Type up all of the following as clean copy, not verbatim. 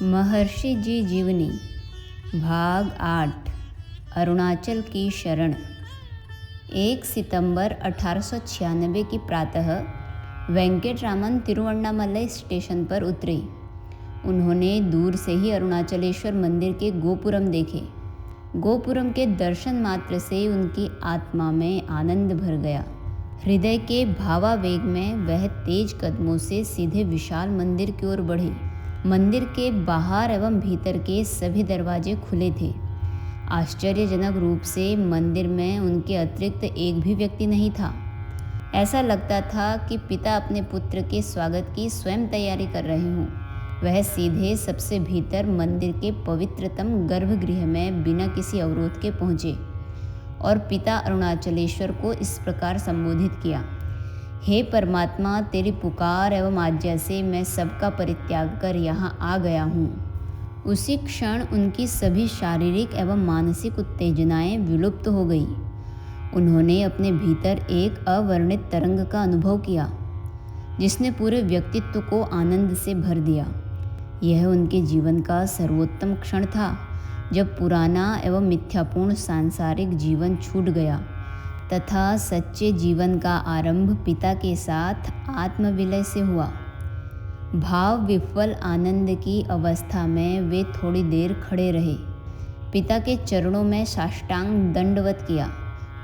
महर्षि जी जीवनी भाग 8 अरुणाचल की शरण। 1 सितंबर 1896 की प्रातः वेंकटरामन तिरुवन्नामलई स्टेशन पर उतरे। उन्होंने दूर से ही अरुणाचलेश्वर मंदिर के गोपुरम देखे। गोपुरम के दर्शन मात्र से उनकी आत्मा में आनंद भर गया। हृदय के भावावेग में वह तेज कदमों से सीधे विशाल मंदिर की ओर बढ़े। मंदिर के बाहर एवं भीतर के सभी दरवाजे खुले थे। आश्चर्यजनक रूप से मंदिर में उनके अतिरिक्त एक भी व्यक्ति नहीं था। ऐसा लगता था कि पिता अपने पुत्र के स्वागत की स्वयं तैयारी कर रहे हों। वह सीधे सबसे भीतर मंदिर के पवित्रतम गर्भगृह में बिना किसी अवरोध के पहुँचे और पिता अरुणाचलेश्वर को इस प्रकार संबोधित किया। हे परमात्मा, तेरी पुकार एवं आज्ञा से मैं सबका परित्याग कर यहाँ आ गया हूँ। उसी क्षण उनकी सभी शारीरिक एवं मानसिक उत्तेजनाएं विलुप्त हो गई। उन्होंने अपने भीतर एक अवर्णित तरंग का अनुभव किया जिसने पूरे व्यक्तित्व को आनंद से भर दिया। यह उनके जीवन का सर्वोत्तम क्षण था जब पुराना एवं मिथ्यापूर्ण सांसारिक जीवन छूट गया तथा सच्चे जीवन का आरंभ पिता के साथ आत्मविलय से हुआ। भाव विह्वल आनंद की अवस्था में वे थोड़ी देर खड़े रहे, पिता के चरणों में साष्टांग दंडवत किया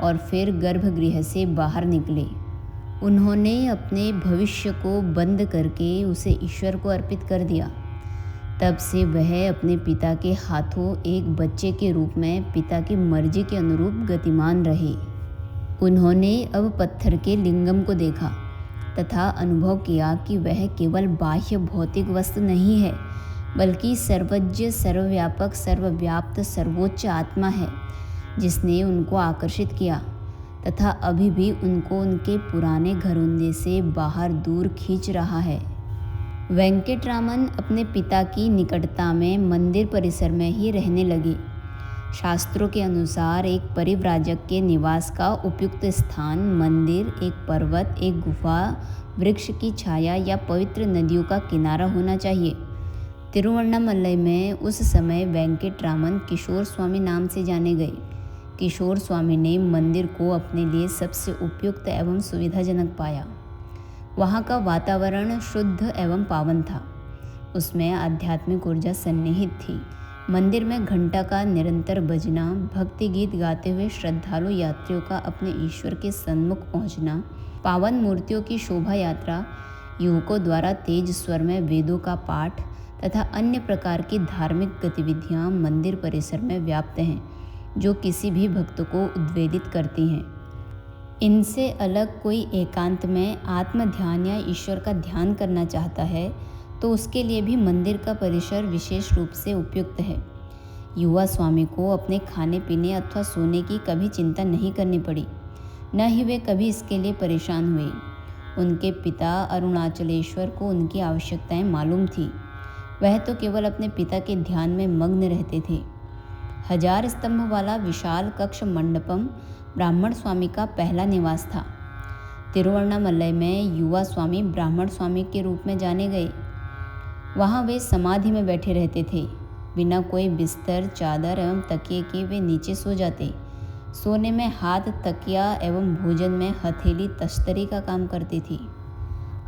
और फिर गर्भगृह से बाहर निकले। उन्होंने अपने भविष्य को बंद करके उसे ईश्वर को अर्पित कर दिया। तब से वह अपने पिता के हाथों एक बच्चे के रूप में पिता की मर्जी के अनुरूप गतिमान रहे। उन्होंने अब पत्थर के लिंगम को देखा तथा अनुभव किया कि वह केवल बाह्य भौतिक वस्तु नहीं है, बल्कि सर्वज्ञ, सर्वव्यापक, सर्वव्याप्त, सर्वोच्च आत्मा है जिसने उनको आकर्षित किया तथा अभी भी उनको उनके पुराने घरौंदे से बाहर दूर खींच रहा है। वेंकटरामन अपने पिता की निकटता में मंदिर परिसर में ही रहने लगे। शास्त्रों के अनुसार एक परिव्राजक के निवास का उपयुक्त स्थान मंदिर, एक पर्वत, एक गुफा, वृक्ष की छाया या पवित्र नदियों का किनारा होना चाहिए। तिरुवन्नामलई में उस समय वेंकटरामन किशोर स्वामी नाम से जाने गए। किशोर स्वामी ने मंदिर को अपने लिए सबसे उपयुक्त एवं सुविधाजनक पाया। वहाँ का वातावरण शुद्ध एवं पावन था। उसमें आध्यात्मिक ऊर्जा सन्निहित थी। मंदिर में घंटा का निरंतर बजना, भक्ति गीत गाते हुए श्रद्धालु यात्रियों का अपने ईश्वर के सन्मुख पहुँचना, पावन मूर्तियों की शोभा यात्रा, युवकों द्वारा तेज स्वर में वेदों का पाठ तथा अन्य प्रकार की धार्मिक गतिविधियाँ मंदिर परिसर में व्याप्त हैं, जो किसी भी भक्त को उद्वेलित करती हैं। इनसे अलग कोई एकांत में आत्म ध्यान या ईश्वर का ध्यान करना चाहता है तो उसके लिए भी मंदिर का परिसर विशेष रूप से उपयुक्त है। युवा स्वामी को अपने खाने पीने अथवा सोने की कभी चिंता नहीं करनी पड़ी, न ही वे कभी इसके लिए परेशान हुए। उनके पिता अरुणाचलेश्वर को उनकी आवश्यकताएं मालूम थी। वह तो केवल अपने पिता के ध्यान में मग्न रहते थे। 1000 स्तंभ वाला विशाल कक्ष मंडपम ब्राह्मण स्वामी का पहला निवास था। तिरुवन्नामलई में युवा स्वामी ब्राह्मण स्वामी के रूप में जाने गए। वहाँ वे समाधि में बैठे रहते थे। बिना कोई बिस्तर, चादर एवं तकिए के वे नीचे सो जाते। सोने में हाथ तकिया एवं भोजन में हथेली तश्तरी का काम करती थी।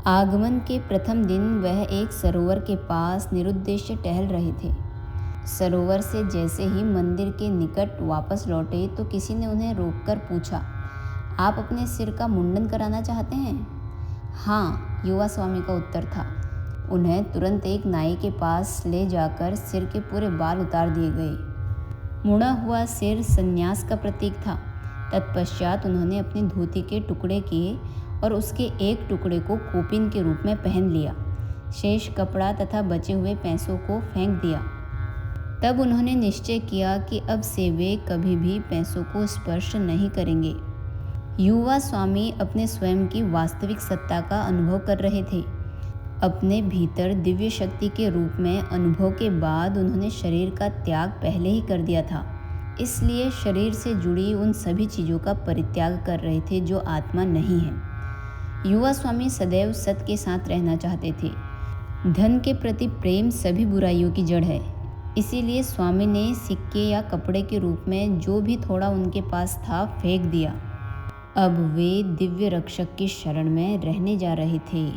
आगमन के प्रथम दिन वह एक सरोवर के पास निरुद्देश्य टहल रहे थे। सरोवर से जैसे ही मंदिर के निकट वापस लौटे तो किसी ने उन्हें रोककर पूछा, आप अपने सिर का मुंडन कराना चाहते हैं? हाँ, युवा स्वामी का उत्तर था। उन्हें तुरंत एक नाई के पास ले जाकर सिर के पूरे बाल उतार दिए गए। मुड़ा हुआ सिर संन्यास का प्रतीक था। तत्पश्चात उन्होंने अपनी धोती के टुकड़े किए और उसके एक टुकड़े को कोपिन के रूप में पहन लिया। शेष कपड़ा तथा बचे हुए पैसों को फेंक दिया। तब उन्होंने निश्चय किया कि अब से वे कभी भी पैसों को स्पर्श नहीं करेंगे। युवा स्वामी अपने स्वयं की वास्तविक सत्ता का अनुभव कर रहे थे। अपने भीतर दिव्य शक्ति के रूप में अनुभव के बाद उन्होंने शरीर का त्याग पहले ही कर दिया था। इसलिए शरीर से जुड़ी उन सभी चीज़ों का परित्याग कर रहे थे जो आत्मा नहीं है। युवा स्वामी सदैव सत्य के साथ रहना चाहते थे। धन के प्रति प्रेम सभी बुराइयों की जड़ है। इसीलिए स्वामी ने सिक्के या कपड़े के रूप में जो भी थोड़ा उनके पास था फेंक दिया। अब वे दिव्य रक्षक की शरण में रहने जा रहे थे।